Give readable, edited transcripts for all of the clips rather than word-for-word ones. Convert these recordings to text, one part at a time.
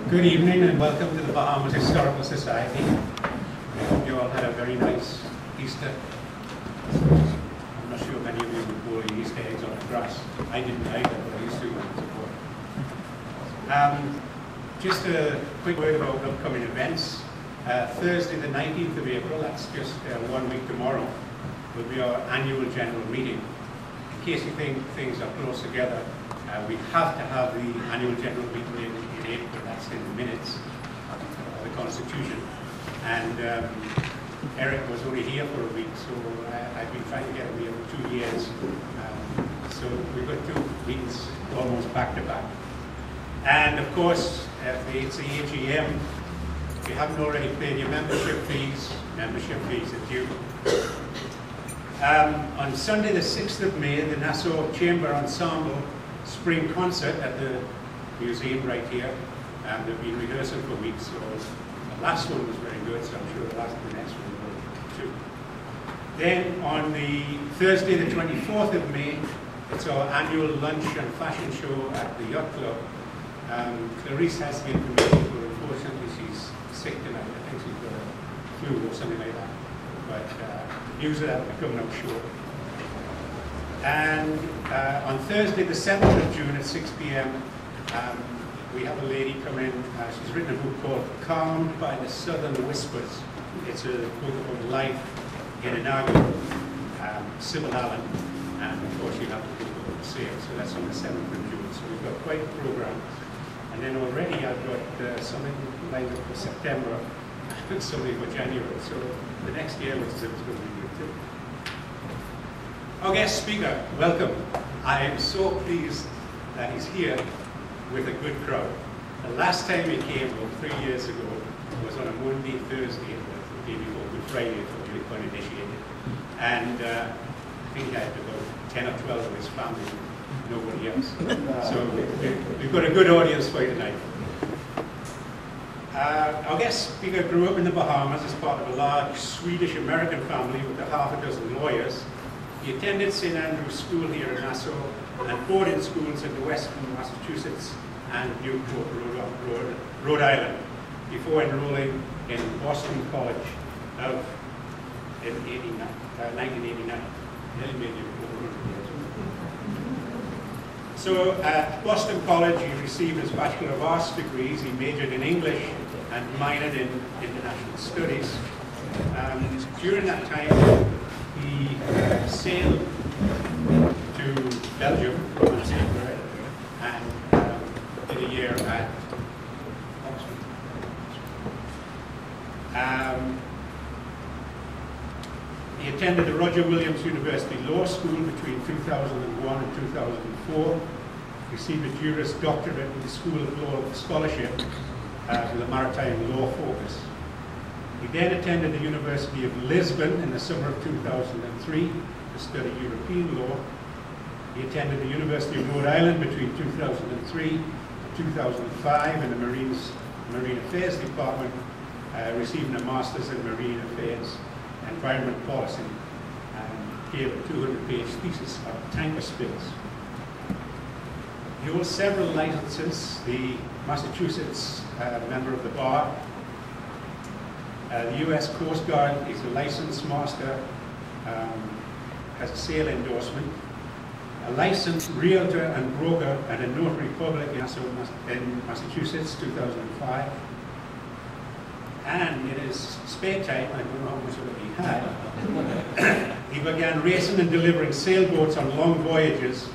Good evening and welcome to the Bahamas Historical Society. I hope you all had a very nice Easter. I'm not sure many of you would boil your Easter eggs on the grass. I didn't either, but I used to when I was a boy. Just a quick word about upcoming events. Thursday the 19th of April, that's just 1 week tomorrow, will be our annual general meeting. In case you think things are close together, we have to have the annual general meeting in April. That's in the minutes of the Constitution. And Eric was only here for a week, so I've been trying to get him here for 2 years. So we've got 2 meetings almost back to back. And of course, it's the AGM. If you haven't already paid your membership fees are due. On Sunday the 6th of May, the Nassau Chamber Ensemble Spring Concert at the museum right here. They've been rehearsing for weeks, so the last one was very good, so I'm sure the next one will too. Then on the Thursday the 24th of May, it's our annual lunch and fashion show at the Yacht Club. Clarice has the information, but unfortunately she's sick tonight. I think she's got a flu or something like that. But news of that will be coming up short. And on Thursday the 7th of June at 6 p.m, we have a lady come in. She's written a book called Calmed by the Southern Whispers. It's a book about life in Inago, Sybil Allen, and of course you have the book about the sale. So that's on the 7th of June. So we've got quite a program. And then already I've got something lined up for September and something for January. So the next year, which is going to be good too. Our guest speaker, welcome. I am so pleased that he's here with a good crowd. The last time he came, about 3 years ago, was on a Monday, Thursday, the day before Good Friday, for you uninitiated. And I think he had about 10 or 12 of his family, nobody else. So we've got a good audience for you tonight. Our guest speaker grew up in the Bahamas as part of a large Swedish-American family with a half a dozen lawyers. He attended St. Andrew's School here in Nassau and boarding schools in the Western Massachusetts and Newport, Rhode Island, before enrolling in Boston College in 1989. Nearly made you over 100 years. So at Boston College, he received his Bachelor of Arts degrees. He majored in English and minored in International Studies. During that time, he sailed to Belgium and did a year at Oxford. He attended the Roger Williams University Law School between 2001 and 2004, received a Juris Doctorate in the School of Law Scholarship with a maritime law focus. He then attended the University of Lisbon in the summer of 2003 to study European law. He attended the University of Rhode Island between 2003 and 2005 in the Marine Affairs Department, receiving a Master's in Marine Affairs Environment Policy, and gave a 200-page thesis on tanker spills. He holds several licenses, the Massachusetts member of the bar, the U.S. Coast Guard is a licensed master, has a sale endorsement, a licensed realtor and broker and a notary public in Massachusetts, 2005. And in his spare time, I don't know how much of it he had, he began racing and delivering sailboats on long voyages.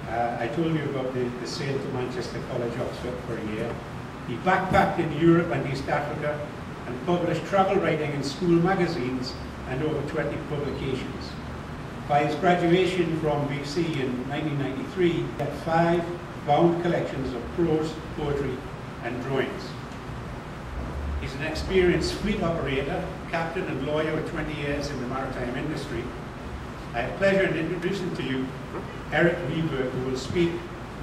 I told you about the sail to Manchester College, Oxford for a year. He backpacked in Europe and East Africa and published travel writing in school magazines and over 20 publications. By his graduation from BC in 1993, he had 5 bound collections of prose, poetry, and drawings. He's an experienced fleet operator, captain and lawyer with 20 years in the maritime industry. I have pleasure in introducing to you Eric Wiberg, who will speak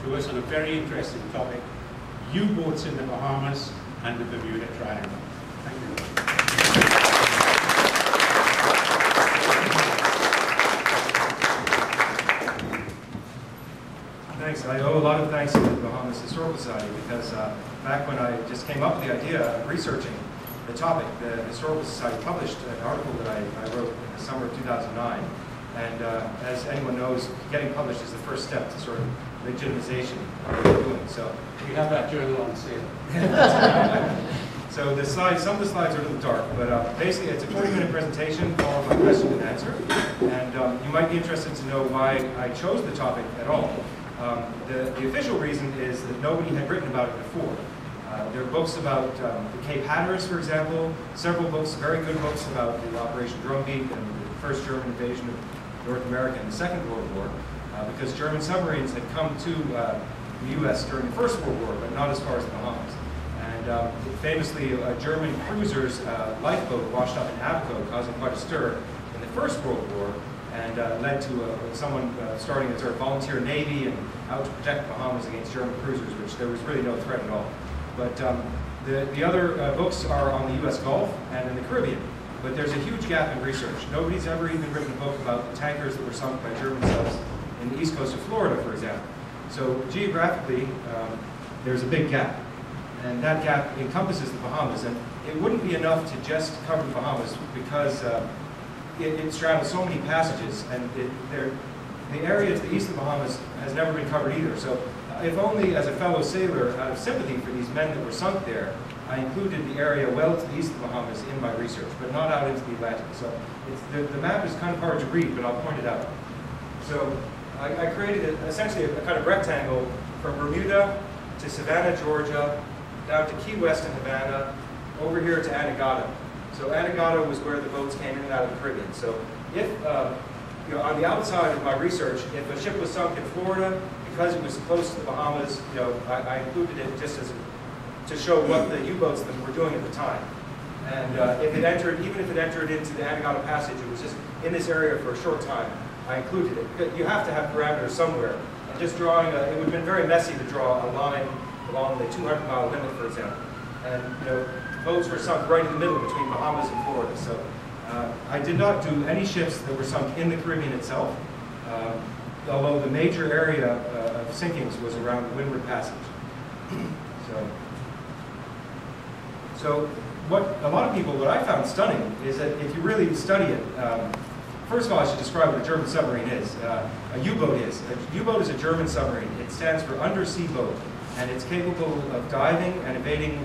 to us on a very interesting topic, U-boats in the Bahamas and the Bermuda Triangle. Thank you. Thanks, thanks. I owe a lot of thanks to the Bahamas Historical Society because back when I just came up with the idea of researching the topic, the Historical Society published an article that I wrote in the summer of 2009. And as anyone knows, getting published is the first step to sort of legitimization of what we're doing. So we have that journal on sale. So the slides, some of the slides are a little dark, but basically it's a 40-minute presentation followed by question and answer. And you might be interested to know why I chose the topic at all. The official reason is that nobody had written about it before. There are books about the Cape Hatteras, for example, several books, very good books about the Operation Drumbeat and the first German invasion of North America in the Second World War, because German submarines had come to the U.S. during the First World War, but not as far as the Bahamas. And famously, a German cruiser's lifeboat washed up in Abaco, causing quite a stir in the First World War, and led to someone starting a sort of volunteer navy and out to protect the Bahamas against German cruisers, which there was really no threat at all. But the other books are on the U.S. Gulf and in the Caribbean. But there's a huge gap in research. Nobody's ever even written a book about the tankers that were sunk by German subs in the east coast of Florida, for example. So geographically, there's a big gap. And that gap encompasses the Bahamas. And it wouldn't be enough to just cover the Bahamas because it straddles so many passages. And the area to the east of the Bahamas has never been covered either. So if only as a fellow sailor, out of sympathy for these men that were sunk there, I included the area well to the east of the Bahamas in my research, but not out into the Atlantic. So the map is kind of hard to read, but I'll point it out. So I created essentially a kind of rectangle from Bermuda to Savannah, Georgia, down to Key West and Havana, over here to Anegada. So Anegada was where the boats came in and out of the Caribbean. So if, on the outside of my research, if a ship was sunk in Florida, because it was close to the Bahamas, I included it just as to show what the U-boats that were doing at the time. And if it entered, even if it entered into the Anegada Passage, it was just in this area for a short time, I included it. You have to have parameters somewhere. And just drawing, it would have been very messy to draw a line along the 200-mile limit, for example. And boats were sunk right in the middle between Bahamas and Florida. So I did not do any ships that were sunk in the Caribbean itself, although the major area of sinkings was around the Windward Passage. So what I found stunning is that if you really study it, first of all, I should describe what a German submarine is. A U-boat is. A U-boat is a German submarine. It stands for undersea boat, and it's capable of diving and evading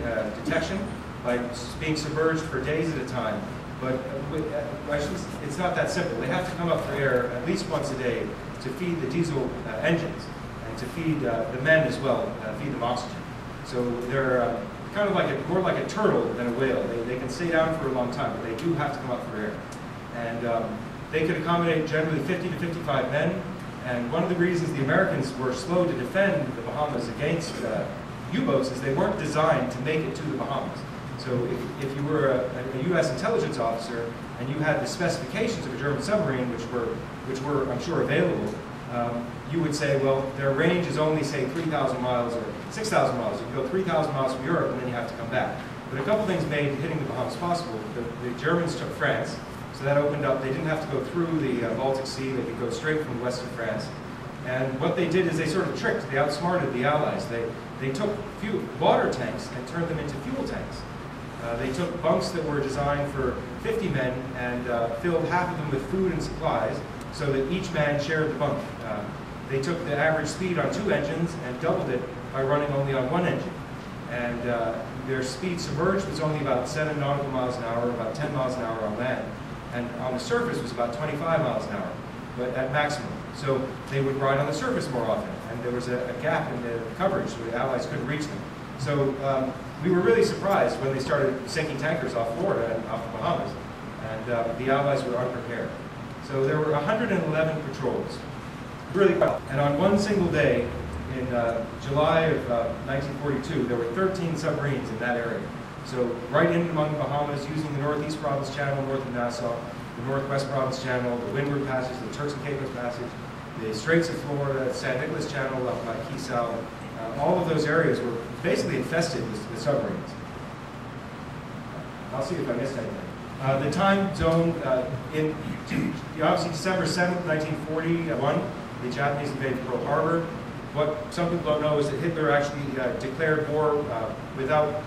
detection by being submerged for days at a time. But it's not that simple. They have to come up for air at least once a day to feed the diesel engines and to feed the men as well, feed them oxygen. So they're kind of more like a turtle than a whale. They can stay down for a long time, but they do have to come up for air. And they could accommodate generally 50 to 55 men. And one of the reasons the Americans were slow to defend the Bahamas against U-boats is they weren't designed to make it to the Bahamas. So if you were a U.S. intelligence officer and you had the specifications of a German submarine, which were I'm sure available, you would say, well, their range is only, say, 3,000 miles or 6,000 miles. You can go 3,000 miles from Europe and then you have to come back. But a couple things made hitting the Bahamas possible. The Germans took France, so that opened up. They didn't have to go through the Baltic Sea. They could go straight from west of France. And what they did is they sort of tricked, they outsmarted the Allies. They took water tanks and turned them into fuel tanks. They took bunks that were designed for 50 men and filled half of them with food and supplies so that each man shared the bunk. They took the average speed on 2 engines and doubled it by running only on 1 engine. And their speed submerged was only about 7 nautical miles an hour, about 10 miles an hour on land. And on the surface was about 25 miles an hour, but at maximum. So they would ride on the surface more often. And there was a gap in the coverage where the Allies couldn't reach them. So we were really surprised when they started sinking tankers off Florida and off the Bahamas. And the Allies were unprepared. So there were 111 patrols. Really well. And on one single day, in July of 1942, there were 13 submarines in that area. So right in among the Bahamas, using the Northeast Province Channel north of Nassau, the Northwest Province Channel, the Windward Passage, the Turks and Caicos Passage, the Straits of Florida, San Nicolas Channel up by Nassau. All of those areas were basically infested with submarines. I'll see if I missed anything. The time zone, obviously December 7th, 1941, the Japanese invaded Pearl Harbor. What some people don't know is that Hitler actually declared war without